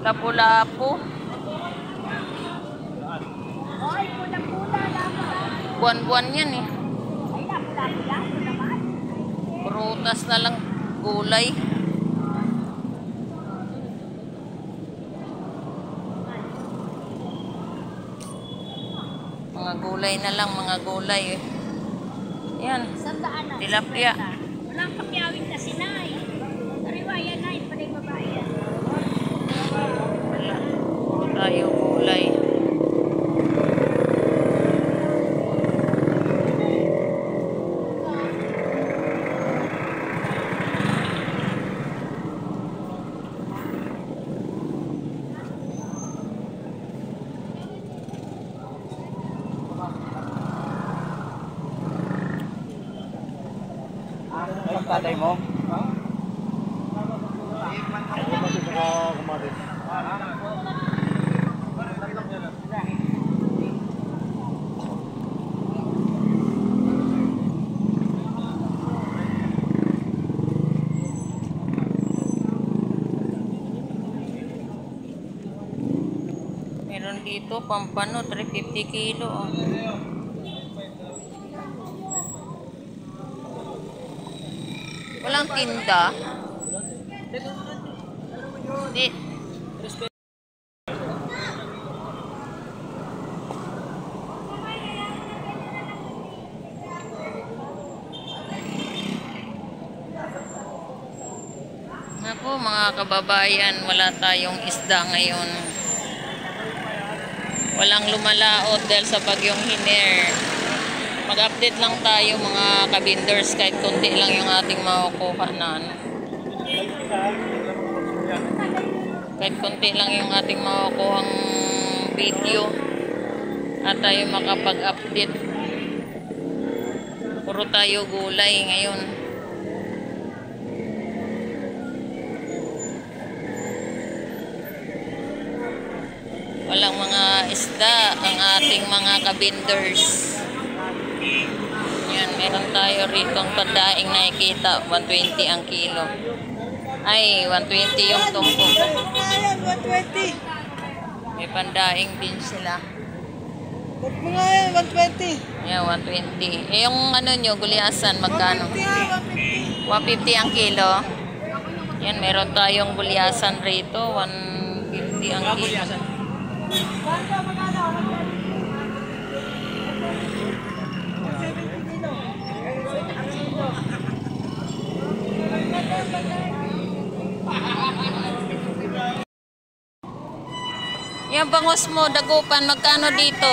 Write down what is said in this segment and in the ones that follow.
Lapu-lapu. Ay, pula-pula naman. Buwan-buwan yan eh. Ay, lapu-lapu yan. Ito naman. Prutas na lang, gulay. Mga gulay na lang, mga gulay eh. Yan, Sandaan na. tilapia. Walang pakyawin kasi na eh. Ariwayan na, hindi pa rin babayan. Wala. Tayo gulay. Tatay mo? Meron dito, pampano, 350 kilo. Oh. Walang tinda. Di. Naku, mga kababayan, wala tayong isda ngayon. Walang lumalaot dahil sa bagyong Hiner. Mag-update lang tayo mga kabinders kahit konti lang yung ating makukuha na. Kahit konti lang yung ating makukuhang video at tayo makapag-update. Puro tayo gulay ngayon. Walang mga isda ang ating mga kabinders. Yan, meron tayo rito ang pandaing nakikita, 120 ang kilo. Ay, 120 yung tumpok. 120. May pandaing din sila. Huwag mo nga yan, 120. Yan, 120. Eh, yung ano nyo, gulyasan, magkano? 150. 150 ang kilo. Yan, meron tayong gulyasan rito, 150 ang kilo. Yung bangos mo, dagupan, magkano dito?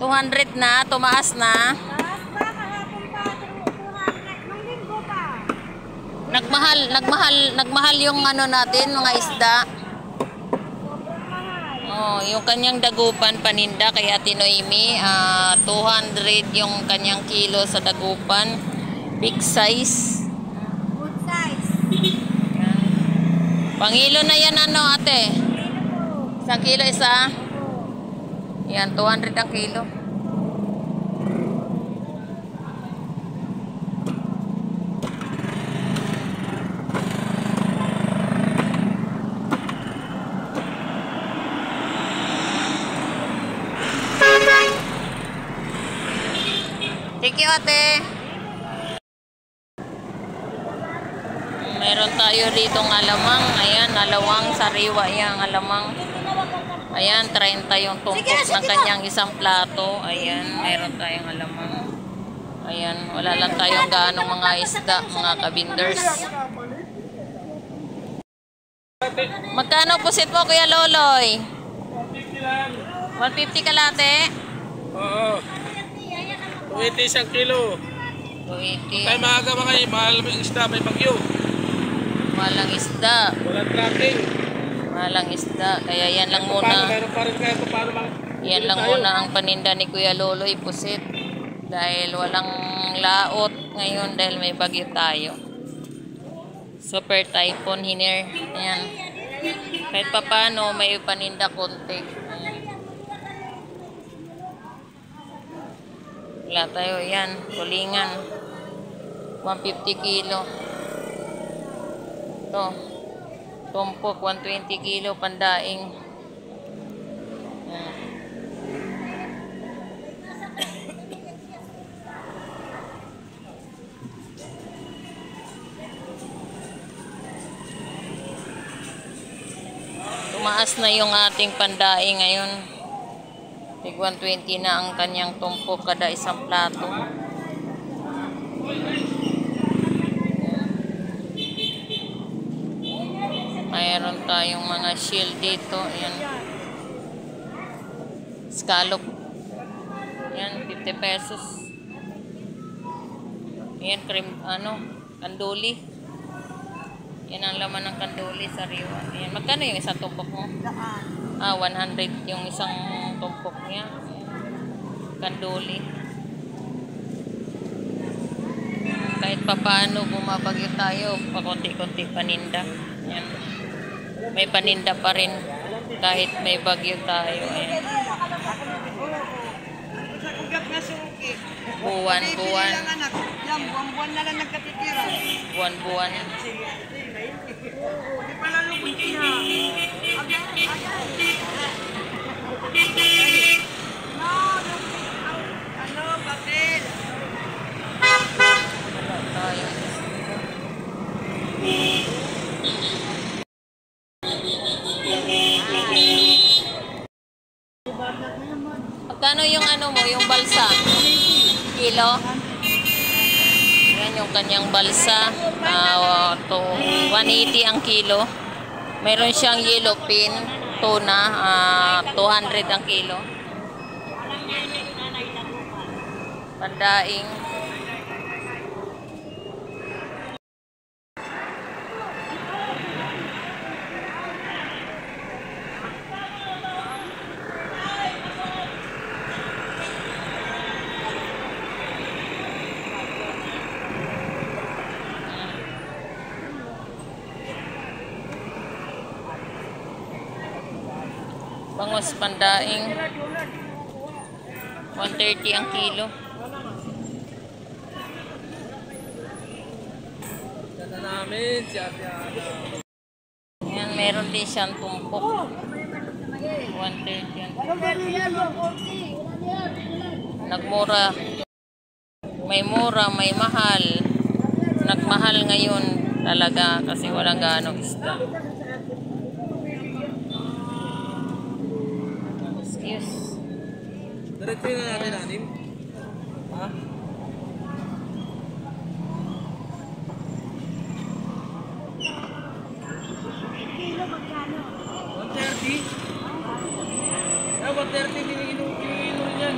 200 na, tumaas na. Nagmahal yung ano natin, mga isda. Oh, yung kanyang dagupan paninda kay Ate Noemi, 200 yung kanyang kilo sa dagupan. Big size. Good size. Yan. Pangilo na yan ano, ate? Isang kilo isa? Yan, 200 ang kilo. Thank you, ate. Meron tayo dito ng alamang. Ayan, alawang, sariwa yan, alamang. Ayan, 30 yung tumpok ng kanyang isang plato. Ayan, meron tayong alamang. Ayan, wala lang tayong gaanong mga isda, mga kabinders. Magkano pusit mo, Kuya Loloy? 150 kalate? Oo. 280 isang kilo. 280. Tayo maaga mga mahal ng isda, may bagyo. Walang isda. Walang tracking. Walang isda. Kaya yan lang muna. Meron pa rin kayo paano Yan lang muna ang paninda ni Kuya Loloy, pusit. Dahil walang laot ngayon dahil may bagyo tayo. Super typhoon Hiner. Ayan. Kahit pa paano may paninda konti. Ayan. Wala tayo. Yan. Tulingan. 150 kilo. Ito. Tumpok, 120 kilo, pandaing. Yan. Tumaas na yung ating pandaing ngayon. Tig 120 na ang kanyang tumpok kada isang plato. Mayroon tayong mga shield dito. Ayan. Scallop. Ayan, 50 pesos. Ayan, cream, kanduli. Yan ang laman ng kanduli, sariwa. Ayan, magkano yung isang tumpok mo? 100 yung isang tumpok niya. Kanduli. Kahit papaano bumabagyo tayo, pakunti-kunti paninda. Ayan. May paninda pa rin kahit may bagyo tayo. Ayan. Buwan-buwan. Buwan-buwan na lang nagkatitira. Buwan-buwan. Di pala lubos na. Ano, bakit? Wala tayo. Magkano yung mo, yung balsa? Kilo? Yan yung kanyang balsa. 180 ang kilo. Mayroon siyang yellow pin, tuna, 200 ang kilo. Pandaing. Bangos pandaing. 130 ang kilo. Ganda namin si Ate Ana. Yan, meron din siyang tumpok. 130 yan. Nagmura. May mura, may mahal. Nagmahal ngayon talaga kasi walang gaano isda. Excuse. Diretso na natin, Anim. Ha? Kilo magkano? 130? 130 iniinom yan.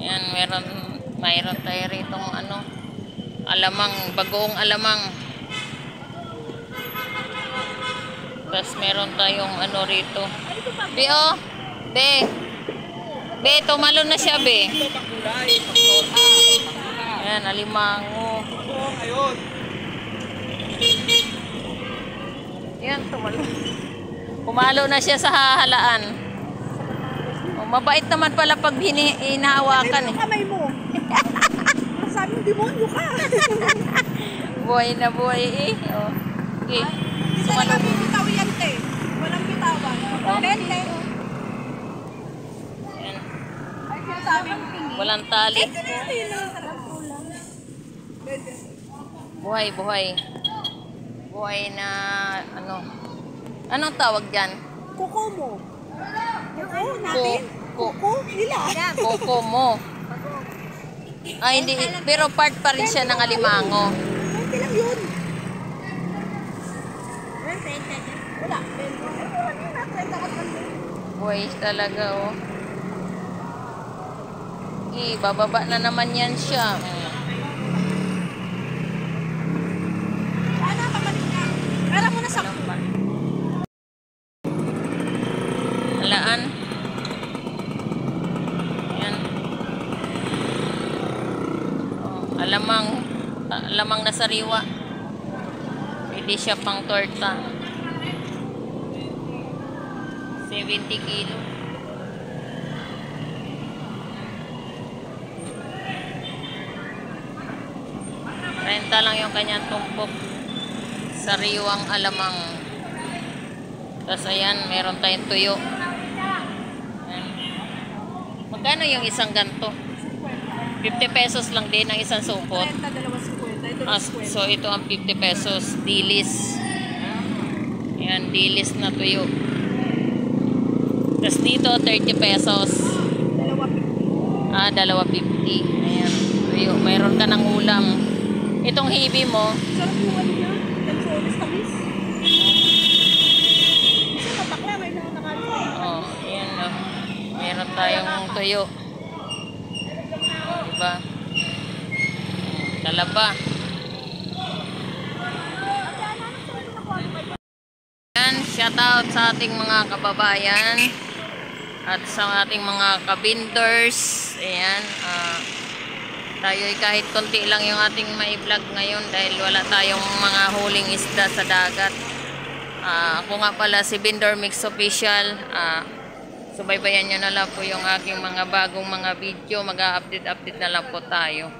Yan, mayroon tayo ritong alamang, bagoong alamang. Tapos meron tayong rito. Be, Be, tumalo na siya, Be. Ayan, alimango. Ayun. Ayan, tumalo. Pumalo na siya sa hahalaan. Mabait naman pala pag hinahawakan eh. Kamay mo. Sabi mo, demonyo ka. Buhay na buhay eh. Okay. Hindi sa naman bitaw yan, te. Walang bitawan. Bente. Ayan. Ay, sabi mo, Walang tali. Buhay, buhay. Buhay na Anong tawag dyan? kuko mo. Kuko natin. Kuko nila. Koko mo. Hindi. Pero part pa rin siya ng alimango. Bente lang yun. Wala. Buhay talaga, oh. Bababa na naman yan siya. Sana pabalik na. Pera mo na sa... Alaan. Yan. Alamang na sariwa. Pwede siya pang torta. 70 kilo. Renta lang yung kanyang tumpok. sariwang alamang. Tapos ayan, meron tayong tuyo. Ayan. Magkano yung isang ganto? 50 pesos lang din ang isang supot. 30, 2.50. Ito Ah, 50. so ito ang 50 pesos. Dilis. Ayan, dilis na tuyo. Tapos dito, 30 pesos. 2.50. Ah, 2.50. Ayan, tuyo. Mayroon ka ng ulam. Itong hibi mo, Sarap yung ano niya. Lansones, tamis. Isa matakla, may nakakalit. oh, ayan, oh. Meron tayong tuyo. Diba? Talaba. Ayan, shout out sa ating mga kababayan at sa ating mga kabinders. Ayan, tayo kahit konti lang yung ating mai-vlog ngayon dahil wala tayong mga huling isda sa dagat. Ako nga pala si Binder Mix Official. Subaybayan nyo na lang po yung aking mga bagong mga video. Mag-update na lang po tayo.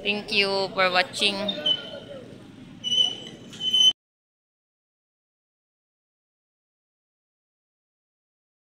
Thank you for watching.